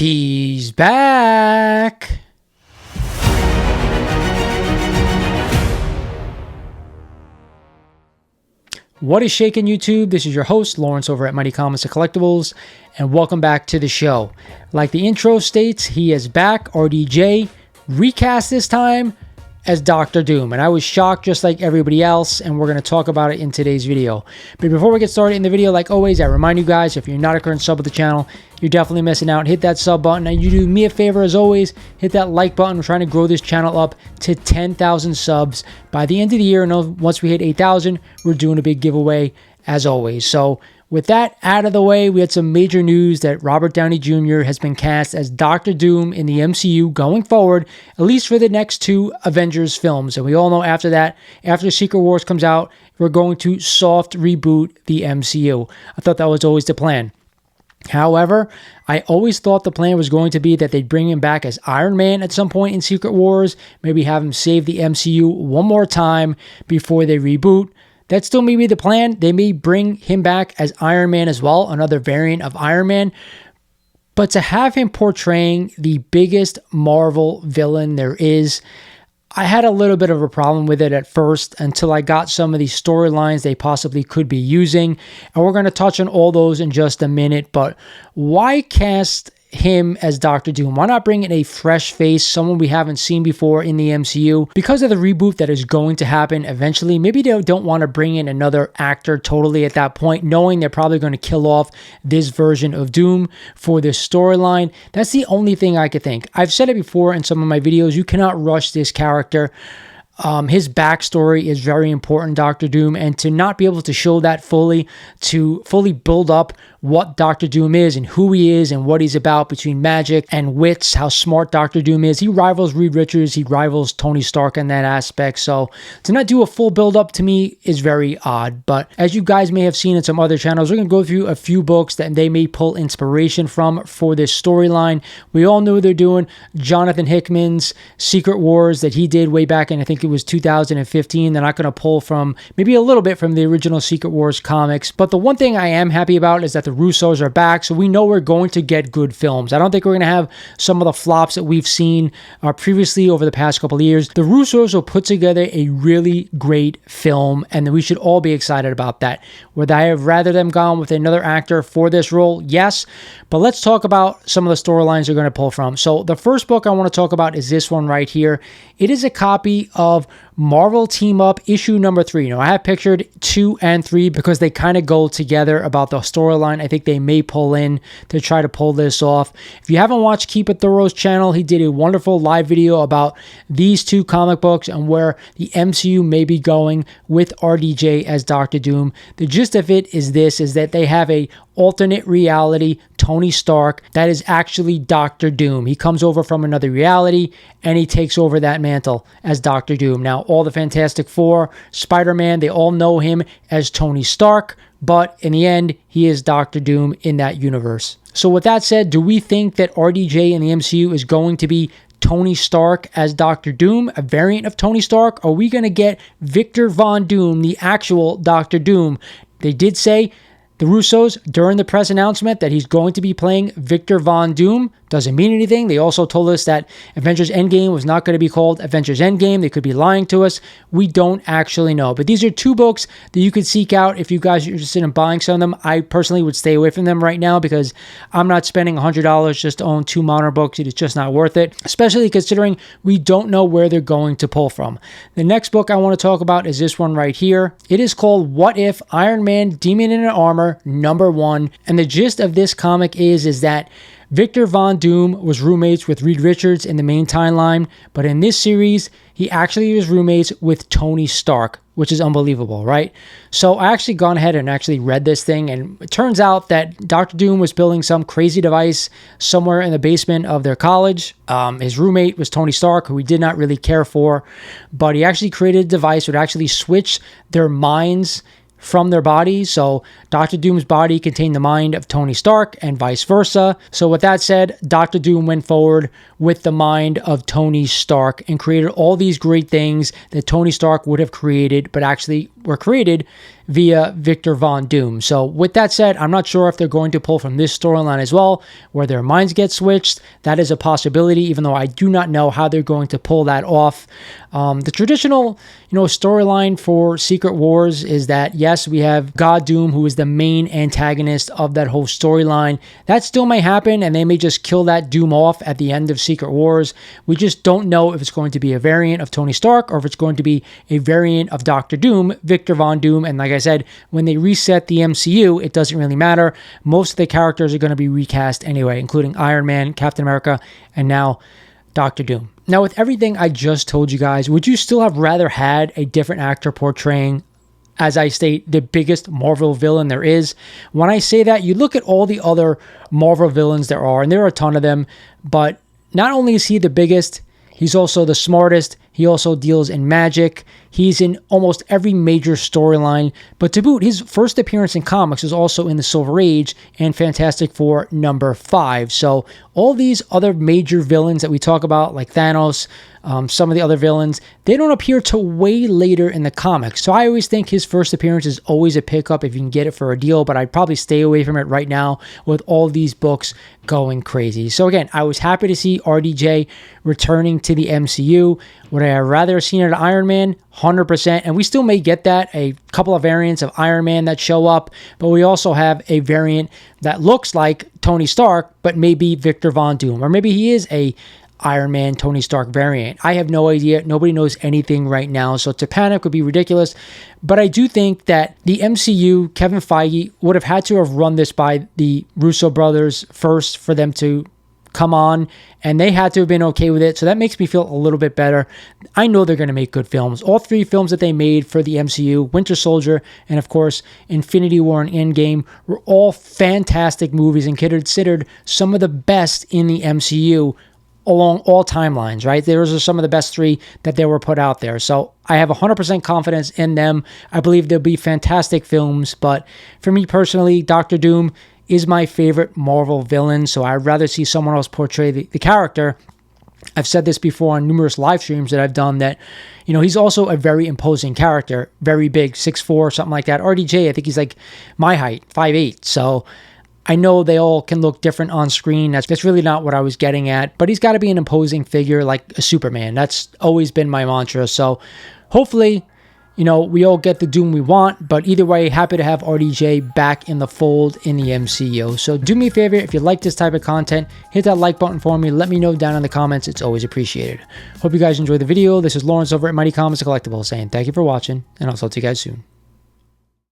He's back. What is shaking, YouTube? This is your host, Lawrence, over at Mighty Comics and Collectibles, and welcome back to the show. Like the intro states, he is back, RDJ, recast this time as Dr. Doom, and I was shocked just like everybody else, and we're going to talk about it in today's video. But before we get started in the video, like always, I remind you guys, if you're not a current sub of the channel, you're definitely missing out. Hit that sub button, and you do me a favor as always, hit that like button. We're trying to grow this channel up to 10,000 subs by the end of the year, and once we hit 8,000, we're doing a big giveaway as always. So with that out of the way, we had some major news that Robert Downey Jr. has been cast as Dr. Doom in the MCU going forward, at least for the next two Avengers films. And we all know after that, after Secret Wars comes out, we're going to soft reboot the MCU. I thought that was always the plan. However, I always thought the plan was going to be that they'd bring him back as Iron Man at some point in Secret Wars, maybe have him save the MCU one more time before they reboot. That still may be the plan. They may bring him back as Iron Man as well, another variant of Iron Man. But to have him portraying the biggest Marvel villain there is, I had a little bit of a problem with it at first until I got some of these storylines they possibly could be using. And we're going to touch on all those in just a minute. But why cast him as Dr. Doom? Why not bring in a fresh face, someone we haven't seen before in the MCU? Because of the reboot that is going to happen eventually, maybe they don't want to bring in another actor totally at that point, knowing they're probably going to kill off this version of Doom for this storyline. That's the only thing I could think. I've said it before in some of my videos, you cannot rush this character. His backstory is very important, Dr. Doom, and to not be able to show that fully, to fully build up what Dr. Doom is and who he is and what he's about between magic and wits, how smart Dr. Doom is. He rivals Reed Richards, he rivals Tony Stark in that aspect, so to not do a full build-up to me is very odd. But as you guys may have seen in some other channels, we're going to go through a few books that they may pull inspiration from for this storyline. We all know they're doing Jonathan Hickman's Secret Wars that he did way back in, I think it was 2015. They're not going to pull from, maybe a little bit from the original Secret Wars comics. But the one thing I am happy about is that the Russos are back, so we know we're going to get good films. I don't think we're going to have some of the flops that we've seen previously over the past couple of years. The Russos will put together a really great film, and we should all be excited about that. Would I have rather them gone with another actor for this role? Yes, but let's talk about some of the storylines they're going to pull from. So the first book I want to talk about is this one right here. It is a copy of Marvel Team Up issue number 3. Now, I have pictured 2 and 3 because they kind of go together about the storyline I think they may pull in to try to pull this off. If you haven't watched Keep It Thorough's channel, he did a wonderful live video about these two comic books and where the MCU may be going with RDJ as Dr. Doom. The gist of it is this, is that they have a alternate reality Tony Stark that is actually Dr. Doom. He comes over from another reality and he takes over that mantle as Dr. Doom. Now, all the Fantastic Four, Spider-Man, they all know him as Tony Stark, but in the end, he is Dr. Doom in that universe. So with that said, do we think that RDJ in the MCU is going to be Tony Stark as Dr. Doom, a variant of Tony Stark? Are we going to get Victor Von Doom, the actual Dr. Doom? They did say, the Russos, during the press announcement, that he's going to be playing Victor Von Doom. Doesn't mean anything. They also told us that Avengers Endgame was not going to be called Avengers Endgame. They could be lying to us. We don't actually know. But these are two books that you could seek out if you guys are interested in buying some of them. I personally would stay away from them right now because I'm not spending $100 just to own two modern books. It is just not worth it, especially considering we don't know where they're going to pull from. The next book I want to talk about is this one right here. It is called What If Iron Man Demon in Armor #1. And the gist of this comic is that Victor Von Doom was roommates with Reed Richards in the main timeline, but in this series, he actually was roommates with Tony Stark, which is unbelievable, right? So I actually gone ahead and actually read this thing, and it turns out that Dr. Doom was building some crazy device somewhere in the basement of their college. His roommate was Tony Stark, who he did not really care for, but he actually created a device that would actually switch their minds from their bodies. So Dr. Doom's body contained the mind of Tony Stark and vice versa. So with that said, Dr. Doom went forward with the mind of Tony Stark and created all these great things that Tony Stark would have created, but actually were created via Victor Von Doom. So with that said, I'm not sure if they're going to pull from this storyline as well, where their minds get switched. That is a possibility, even though I do not know how they're going to pull that off. The traditional, storyline for Secret Wars is that, yes, we have God Doom, who is the main antagonist of that whole storyline. That still may happen, and they may just kill that Doom off at the end of Secret Wars. We just don't know if it's going to be a variant of Tony Stark or if it's going to be a variant of Doctor Doom, Victor Von Doom. And like I said, when they reset the MCU, it doesn't really matter. Most of the characters are going to be recast anyway, including Iron Man, Captain America, and now Doctor Doom. Now, with everything I just told you guys, would you still have rather had a different actor portraying, as I state, the biggest Marvel villain there is? When I say that, you look at all the other Marvel villains there are, and there are a ton of them, but not only is he the biggest, he's also the smartest. He also deals in magic. He's in almost every major storyline. But to boot, his first appearance in comics was also in the Silver Age and Fantastic Four #5. So all these other major villains that we talk about, like Thanos, some of the other villains, they don't appear till way later in the comics. So I always think his first appearance is always a pickup if you can get it for a deal, but I'd probably stay away from it right now with all these books going crazy. So again, I was happy to see RDJ returning to the MCU. Would I have rather seen it at Iron Man? 100%. And we still may get that, a couple of variants of Iron Man that show up, but we also have a variant that looks like Tony Stark, but maybe Victor Von Doom, or maybe he is a Iron Man Tony Stark variant. I have no idea. Nobody knows anything right now, so to panic would be ridiculous. But I do think that the MCU, Kevin Feige, would have had to have run this by the Russo brothers first for them to come on, and they had to have been okay with it. So that makes me feel a little bit better. I know they're going to make good films. All three films that they made for the MCU, Winter Soldier, and of course Infinity War and Endgame, were all fantastic movies and considered some of the best in the MCU along all timelines, right? Those are some of the best three that they were put out there. So I have 100% confidence in them. I believe they'll be fantastic films, but for me personally, Doctor Doom is my favorite Marvel villain, so I'd rather see someone else portray the character. I've said this before on numerous live streams that I've done that, he's also a very imposing character, very big, 6'4", something like that. RDJ, I think he's like my height, 5'8". So I know they all can look different on screen. That's really not what I was getting at, but he's got to be an imposing figure like a Superman. That's always been my mantra. So hopefully, we all get the Doom we want, but either way, happy to have RDJ back in the fold in the MCU. So do me a favor, if you like this type of content, hit that like button for me. Let me know down in the comments. It's always appreciated. Hope you guys enjoyed the video. This is Lawrence over at Mighty Comics and Collectibles saying thank you for watching, and I'll talk to you guys soon.